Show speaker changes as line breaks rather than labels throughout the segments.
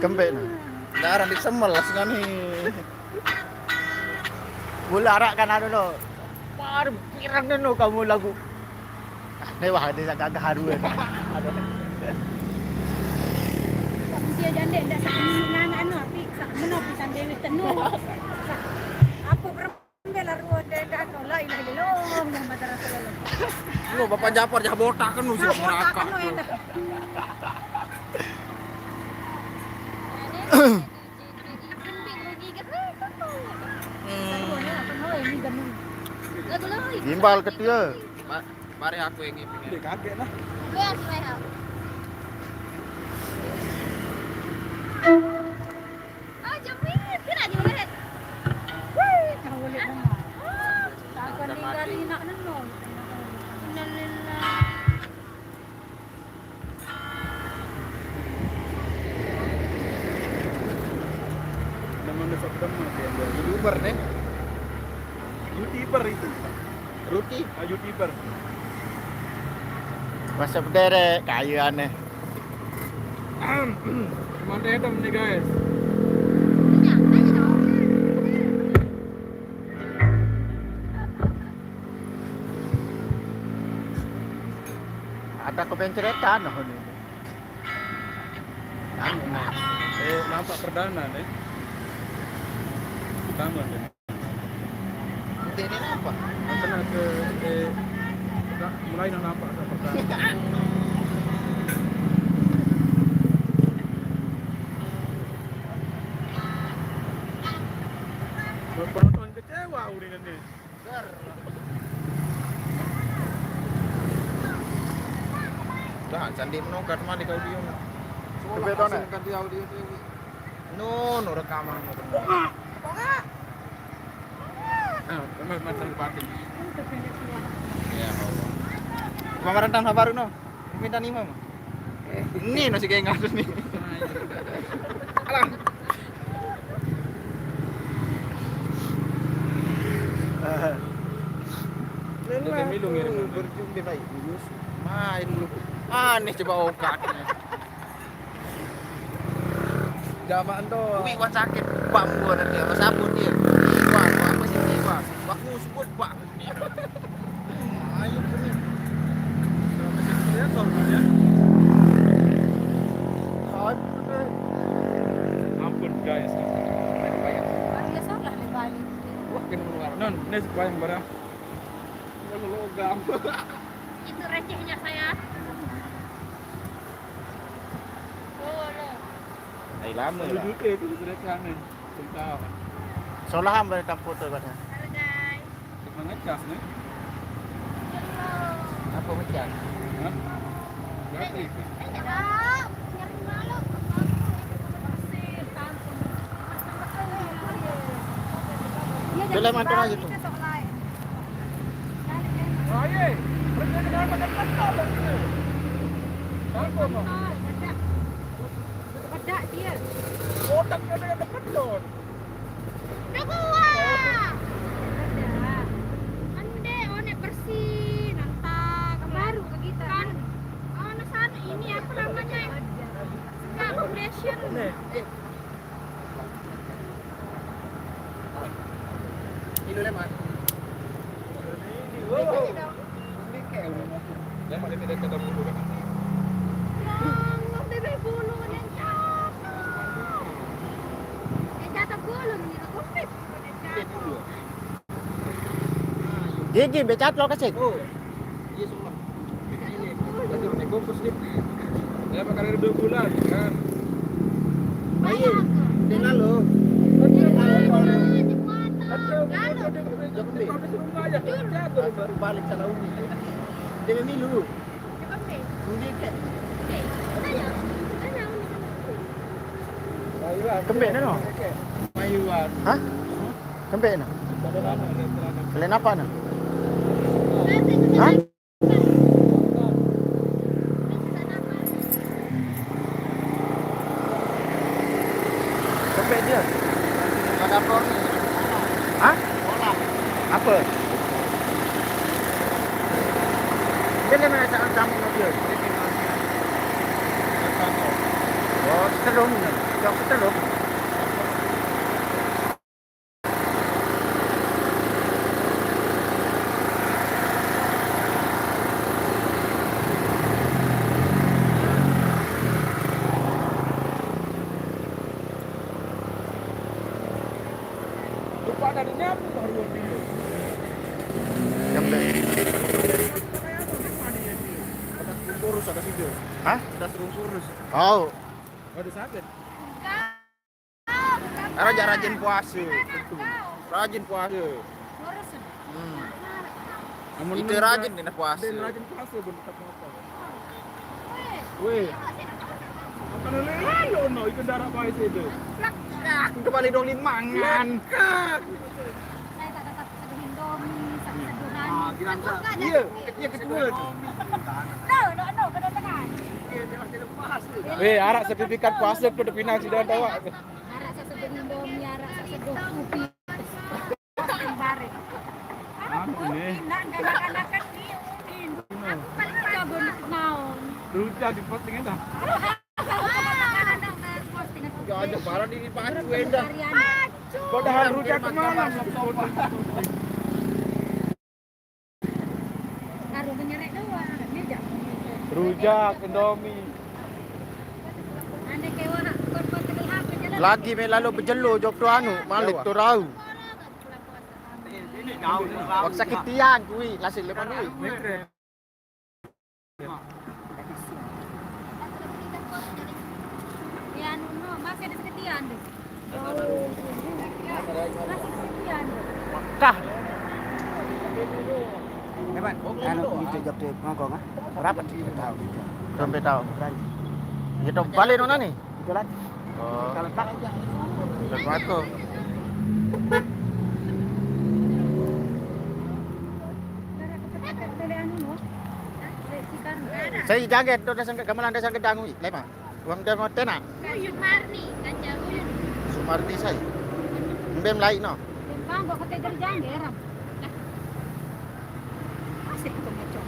Kembek na.
Darah di semel sekali.
Mula kan ano no. Par pirang no kamu lagu. Wah, dia agak haruan.
Dia jande ndak sakingan anu api sak meno pisan dewe tenu. Apa berembel ruo dedak no la ilaha illallah Muhammad rasulullah.
Lu Bapak Japar jah botak kan nu sih neraka.
Gimbal ketua.
Mari aku yang ngipin. Kaget lah.
Yes, Reha. Ah, jamit. Kena di ulit. Wih, kau ulit nama. Takkan ninggalin nak nenong. Innalillah.
Namanya Sabda mah YouTuber nih. YouTuber itu. Ruti, YouTuber.
Masa berdere kaya aneh.
Mantap nih guys.
Ada kepenceretan oh ini.
Nampak perdana nih. Pertama nih.
Ini apa?
Antara mulai nampak pertama. Penonton kecewa udah ini. Dah, candi menongkat mah di audio.
Kebetona.
Ganti audio tuh. No rekaman. Mas pakai. Ya, Allah. Kemarin tanah baru no. Minta nih mama. Ini nasi kayak ngasus nih. Alah. Lelah. Milung ya.
Berjum di baik.
Main lu. Aneh coba okatnya. Jamaan tuh. Wih, sakit. Bang gua nanti sama sabun dia. Wah, apa sih ini, Bang? Bakmu sebut, Bang. Ayo sini. Lihat sorbannya. Ampun, guys.
Biasa lah di Bali.
Wah, kena keluar. Non, ini bayang barang. Kalau logam.
Itu recehnya saya.
Ay lama
Lalu
lah.
juga itu sudah kangen. Sumpah.
Solahan boleh tak foto pada.
Halo guys.
Mengecas nih.
Apa macam?
Hah? Gratis.
Enggak. Nyari malu.
Boleh makan aja tuh.
Aye. Berarti kenapa dapat tolong tu? Apa mah?
Ada dia.
Otak ada yang dapat lor.
Udah gua. Ada. Ande one bersih nantang baru begitu kan. Oh, sana ini apa namanya? Enggak foundation.
Ini lemak.
Ini dong.
Ini kayak udah masuk. Lemak dia tidak kata bulu kan.
Yang bebek bulu yang cakep. Yang cakep bulu nih, komplit.
Gigi becat lo kasih.
Oh. Iya semua. Ini. Lagi naik bungkus nih. Ya pakai 2 bulan kan.
Ayo.
Dengan lo. Baru balik sana uni. Dia milu. Uni ke. Kembek na no?
Mayuan.
Hah? Kembek na? Kalian apa na? Hah? Kembek dia.
Ada proses.
Hah? Apa? Dia mana campur dia? Terung, jauh terung.
Lupa dari nyamuk baru ini.
Jam deh.
Ada serung kurus ada video.
Hah?
Ada serung kurus.
Oh,
Ada sakit.
Kau,
Rajin puasa. Rajin puasa.
ngurus.
Itu rajin nih puasa. Rajin puasa bentuk apa? Weh. Apa lalu no ikut darah puasa itu. Kembali dong mangan.
Saya tak dapat satu Indomie, satu saduran.
Iya, kecil kedua.
No, ke tengah.
Weh, arak sertifikat puasa ke Pinang sudah tahu.
Arak satu Indomie, arak satu kopi. Bareng.
Ini.
Anak-anak ini. Aku paling jago naon.
Rujak di posting itu. Gak ada parah di pacu endah. Padahal rujak kemana?
Baru menyerek doang, meja.
Rujak, Indomie.
Ane kewa korban tegel HP jalan.
lagi me lalu berjelo jok tu anu, malik tu rau. Wak sakit tiang kui, lasik lepas kui.
Ya no, masih ada seketian deh. Masih seketian.
Kah,
Các bạn, anu itu jok di ngokong ah. Rapat di tahu.
sampai tahu. Gitu balik nona nih.
Itu lah.
Oh,
Kalau tak
sesuatu. Saya jaget tu dah sangka kamalan dah sangka dangu lema. Uang dia mau tena.
Uyun Marni, ganjar uyun.
Sumarti saya. Mbem lain no.
Bang, kok kata kerjaan geram. Asik itu macam.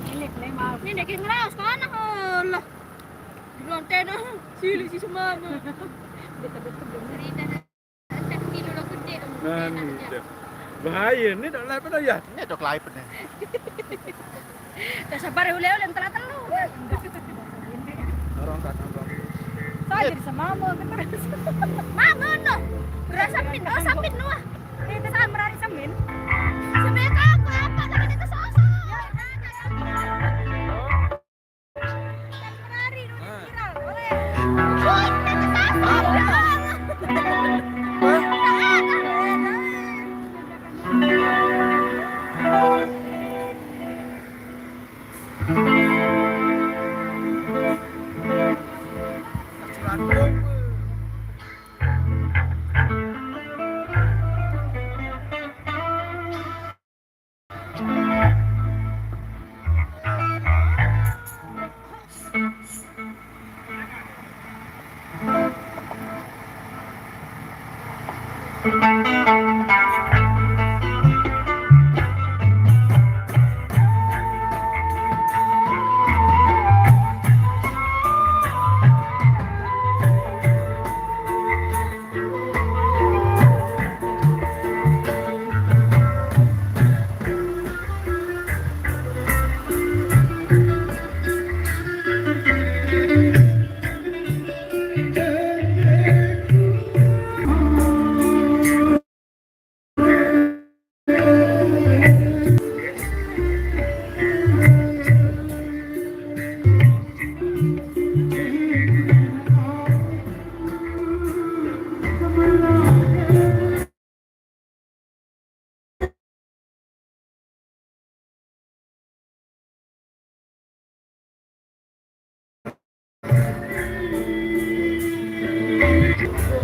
Ini lema. Ini nek ngelaus kana Allah. Di antena sili si semama. Betul-betul cerita. Tak tidur lo gede.
Bahaya ni tak lain pada ya.
Ini dok lain pun.
Tak sabar ule-ule entar telu.
Orang tak nampak.
Saya jadi semama terus. Mama no. Berasa min, samin no. Itu sama merari samin. Samin aku apa tadi itu soso. Merari no viral. Boleh. Woi, itu